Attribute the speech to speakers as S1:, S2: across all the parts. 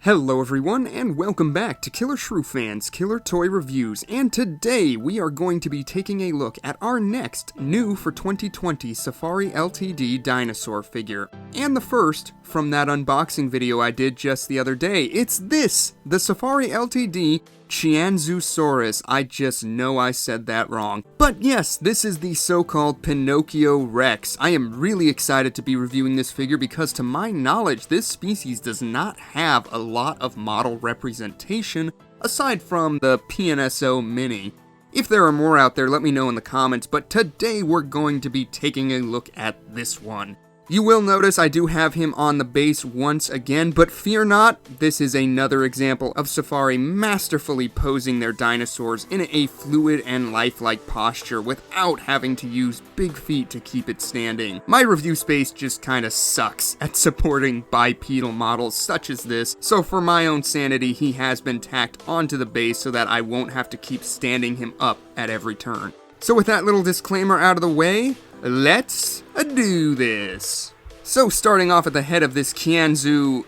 S1: Hello everyone, and welcome back to Killer Shrew Fans Killer Toy Reviews, and today we are going to be taking a look at our next new for 2020 Safari Ltd dinosaur figure, and the first from that unboxing video I did just the other day. It's this, the Safari Ltd Qianzhousaurus. I just know I said that wrong. But yes, this is the so-called Pinocchio Rex. I am really excited to be reviewing this figure because to my knowledge, this species does not have a lot of model representation aside from the PNSO Mini. If there are more out there, let me know in the comments, but today we're going to be taking a look at this one. You will notice I do have him on the base once again, but fear not, this is another example of Safari masterfully posing their dinosaurs in a fluid and lifelike posture without having to use big feet to keep it standing. My review space just kinda sucks at supporting bipedal models such as this, so for my own sanity, he has been tacked onto the base so that I won't have to keep standing him up at every turn. So with that little disclaimer out of the way, let's do this. So starting off at the head of this screw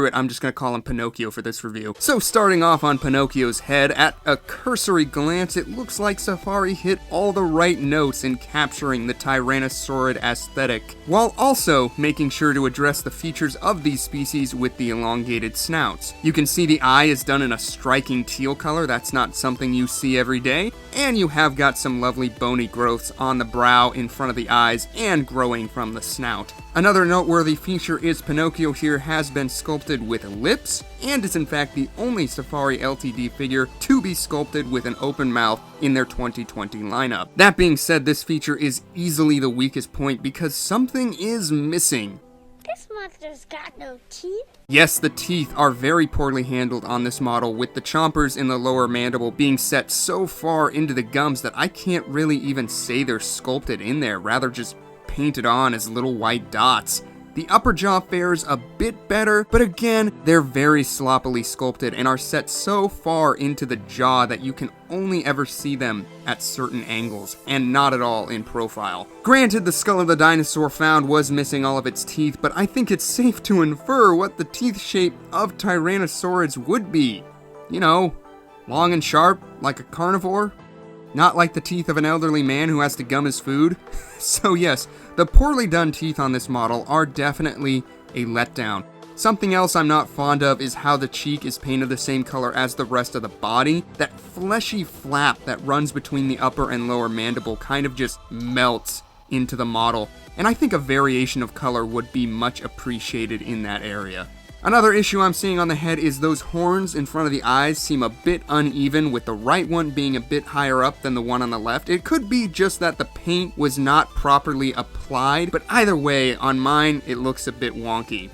S1: it, I'm just gonna call him Pinocchio for this review. So starting off on Pinocchio's head, at a cursory glance, it looks like Safari hit all the right notes in capturing the Tyrannosaurid aesthetic, while also making sure to address the features of these species with the elongated snouts. You can see the eye is done in a striking teal color, that's not something you see every day, and you have got some lovely bony growths on the brow in front of the eyes and growing from the snout. Another noteworthy feature is Pinocchio here has been sculpted with lips, and is in fact the only Safari Ltd figure to be sculpted with an open mouth in their 2020 lineup. That being said, this feature is easily the weakest point because something is missing.
S2: This monster's got no teeth.
S1: Yes, the teeth are very poorly handled on this model, with the chompers in the lower mandible being set so far into the gums that I can't really even say they're sculpted in there, rather just painted on as little white dots. The upper jaw fares a bit better, but again, they're very sloppily sculpted and are set so far into the jaw that you can only ever see them at certain angles, and not at all in profile. Granted, the skull of the dinosaur found was missing all of its teeth, but I think it's safe to infer what the teeth shape of Tyrannosaurids would be. You know, long and sharp, like a carnivore. Not like the teeth of an elderly man who has to gum his food. So yes, the poorly done teeth on this model are definitely a letdown. Something else I'm not fond of is how the cheek is painted the same color as the rest of the body. That fleshy flap that runs between the upper and lower mandible kind of just melts into the model, and I think a variation of color would be much appreciated in that area. Another issue I'm seeing on the head is those horns in front of the eyes seem a bit uneven, with the right one being a bit higher up than the one on the left. It could be just that the paint was not properly applied, but either way, on mine, it looks a bit wonky.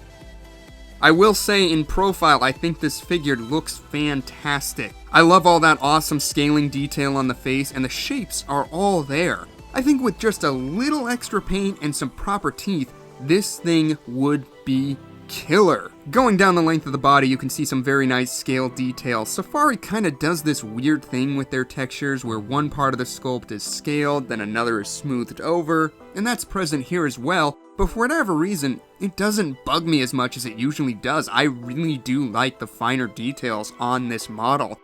S1: I will say in profile, I think this figure looks fantastic. I love all that awesome scaling detail on the face, and the shapes are all there. I think with just a little extra paint and some proper teeth, this thing would be killer. Going down the length of the body, you can see some very nice scale detail. Safari kind of does this weird thing with their textures where one part of the sculpt is scaled, then another is smoothed over, and that's present here as well, but for whatever reason, it doesn't bug me as much as it usually does. I really do like the finer details on this model.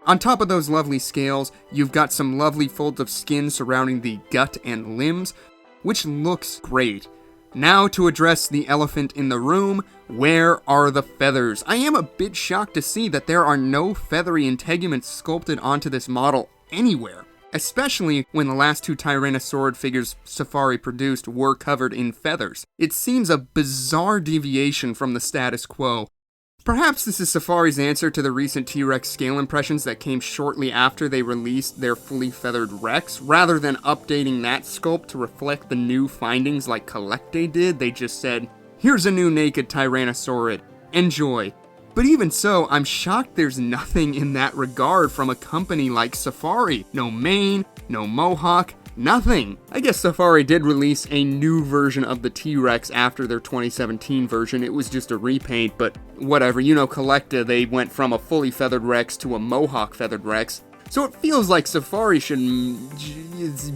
S1: On top of those lovely scales, you've got some lovely folds of skin surrounding the gut and limbs, which looks great. Now to address the elephant in the room, where are the feathers? I am a bit shocked to see that there are no feathery integuments sculpted onto this model anywhere, especially when the last two Tyrannosaurid figures Safari produced were covered in feathers. It seems a bizarre deviation from the status quo. Perhaps this is Safari's answer to the recent T-Rex scale impressions that came shortly after they released their fully feathered Rex. Rather than updating that sculpt to reflect the new findings like Collecte did, they just said, here's a new naked Tyrannosaurid, enjoy. But even so, I'm shocked there's nothing in that regard from a company like Safari. No mane, no mohawk, nothing. I guess Safari did release a new version of the T-Rex after their 2017 version. It was just a repaint, but whatever. You know, Collecte, they went from a fully feathered Rex to a mohawk feathered Rex. So it feels like Safari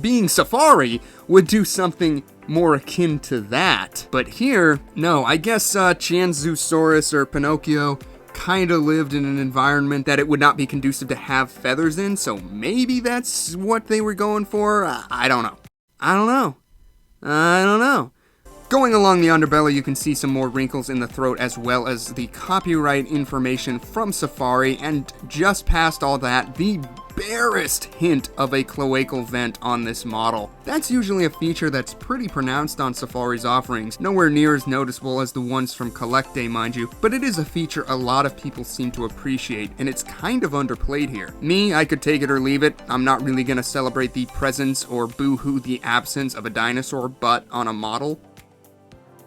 S1: being Safari would do something more akin to that. But here, no, I guess Qianzhousaurus or Pinocchio kind of lived in an environment that it would not be conducive to have feathers in, so maybe that's what they were going for? I don't know. Going along the underbelly, you can see some more wrinkles in the throat as well as the copyright information from Safari, and just past all that, the barest hint of a cloacal vent on this model. That's usually a feature that's pretty pronounced on Safari's offerings, nowhere near as noticeable as the ones from Collect Day, mind you, but it is a feature a lot of people seem to appreciate, and it's kind of underplayed here. Me, I could take it or leave it. I'm not really gonna celebrate the presence or boo-hoo the absence of a dinosaur butt on a model.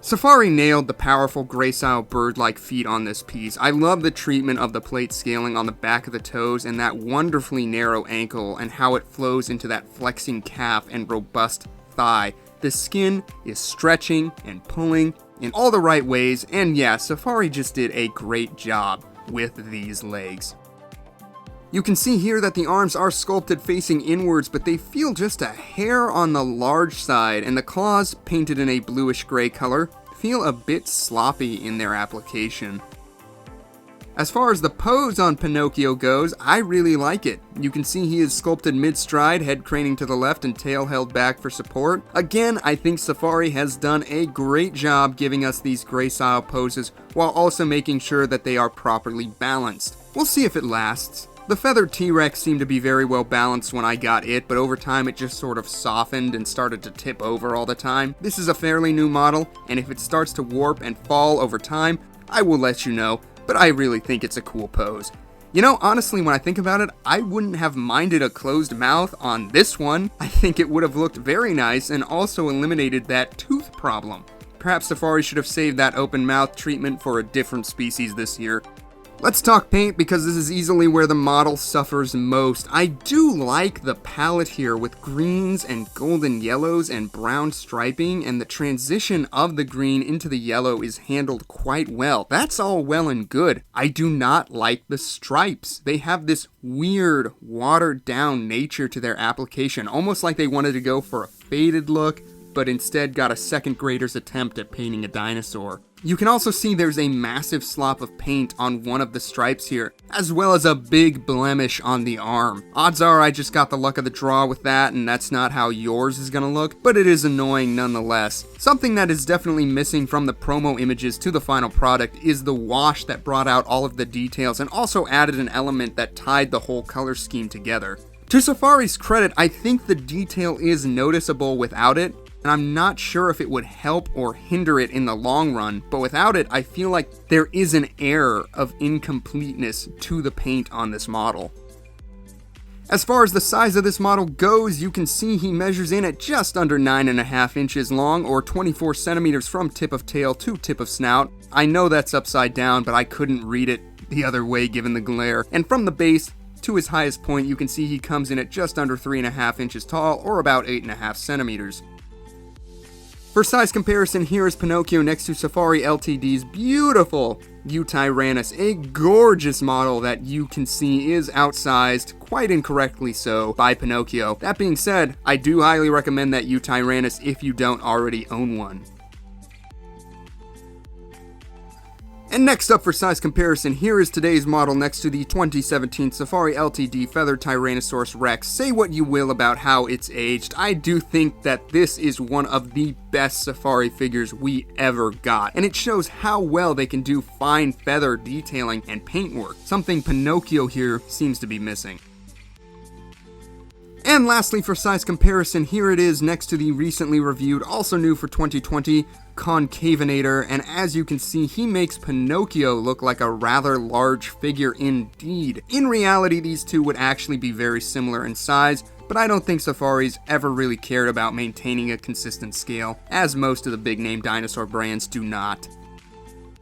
S1: Safari nailed the powerful gracile bird-like feet on this piece. I love the treatment of the plate scaling on the back of the toes and that wonderfully narrow ankle and how it flows into that flexing calf and robust thigh. The skin is stretching and pulling in all the right ways, and yeah, Safari just did a great job with these legs. You can see here that the arms are sculpted facing inwards, but they feel just a hair on the large side, and the claws, painted in a bluish-gray color, feel a bit sloppy in their application. As far as the pose on Pinocchio goes, I really like it. You can see he is sculpted mid-stride, head craning to the left and tail held back for support. Again, I think Safari has done a great job giving us these gracile poses, while also making sure that they are properly balanced. We'll see if it lasts. The feathered T-Rex seemed to be very well balanced when I got it, but over time it just sort of softened and started to tip over all the time. This is a fairly new model, and if it starts to warp and fall over time, I will let you know, but I really think it's a cool pose. You know, honestly, when I think about it, I wouldn't have minded a closed mouth on this one. I think it would have looked very nice and also eliminated that tooth problem. Perhaps Safari should have saved that open mouth treatment for a different species this year. Let's talk paint, because this is easily where the model suffers most. I do like the palette here with greens and golden yellows and brown striping, and the transition of the green into the yellow is handled quite well. That's all well and good. I do not like the stripes. They have this weird, watered down nature to their application, almost like they wanted to go for a faded look, but instead got a second grader's attempt at painting a dinosaur. You can also see there's a massive slop of paint on one of the stripes here, as well as a big blemish on the arm. Odds are I just got the luck of the draw with that, and that's not how yours is gonna look, but it is annoying nonetheless. Something that is definitely missing from the promo images to the final product is the wash that brought out all of the details and also added an element that tied the whole color scheme together. To Safari's credit, I think the detail is noticeable without it, and I'm not sure if it would help or hinder it in the long run, but without it, I feel like there is an air of incompleteness to the paint on this model. As far as the size of this model goes, you can see he measures in at just under 9.5 inches long, or 24 centimeters from tip of tail to tip of snout. I know that's upside down, but I couldn't read it the other way given the glare. And from the base to his highest point, you can see he comes in at just under 3.5 inches tall, or about 8.5 centimeters. For size comparison, here is Pinocchio next to Safari Ltd's beautiful Tyrannosaurid, a gorgeous model that you can see is outsized, quite incorrectly so, by Pinocchio. That being said, I do highly recommend that Tyrannosaurid if you don't already own one. And next up for size comparison, here is today's model next to the 2017 Safari Ltd Feathered Tyrannosaurus Rex. Say what you will about how it's aged, I do think that this is one of the best Safari figures we ever got, and it shows how well they can do fine feather detailing and paintwork, something Pinocchio here seems to be missing. And lastly, for size comparison, here it is next to the recently reviewed, also new for 2020, Concavinator, and as you can see, he makes Pinocchio look like a rather large figure indeed. In reality, these two would actually be very similar in size, but I don't think Safari's ever really cared about maintaining a consistent scale, as most of the big-name dinosaur brands do not.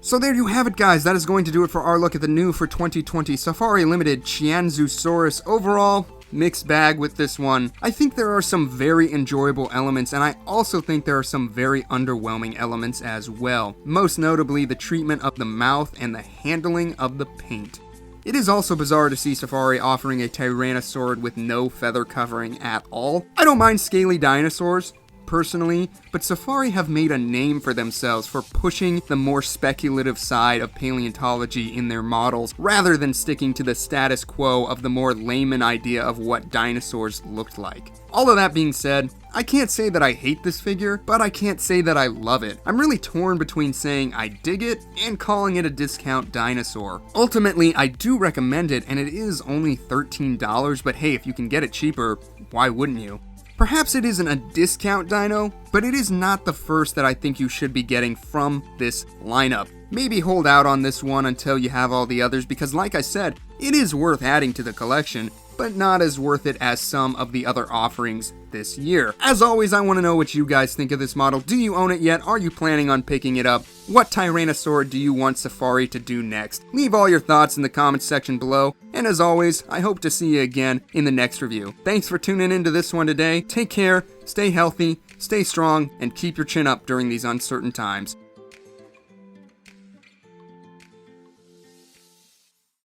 S1: So there you have it, guys. That is going to do it for our look at the new for 2020 Safari Limited Qianzhousaurus. Overall, mixed bag with this one. I think there are some very enjoyable elements, and I also think there are some very underwhelming elements as well. Most notably, the treatment of the mouth and the handling of the paint. It is also bizarre to see Safari offering a Tyrannosaurid with no feather covering at all. I don't mind scaly dinosaurs, personally, but Safari have made a name for themselves for pushing the more speculative side of paleontology in their models, rather than sticking to the status quo of the more layman idea of what dinosaurs looked like. All of that being said, I can't say that I hate this figure, but I can't say that I love it. I'm really torn between saying I dig it and calling it a discount dinosaur. Ultimately, I do recommend it, and it is only $13, but hey, if you can get it cheaper, why wouldn't you? Perhaps it isn't a discount dino, but it is not the first that I think you should be getting from this lineup. Maybe hold out on this one until you have all the others, because like I said, it is worth adding to the collection, but not as worth it as some of the other offerings this year. As always, I want to know what you guys think of this model. Do you own it yet? Are you planning on picking it up? What Tyrannosaur do you want Safari to do next? Leave all your thoughts in the comments section below, and as always, I hope to see you again in the next review. Thanks for tuning into this one today. Take care, stay healthy, stay strong, and keep your chin up during these uncertain times.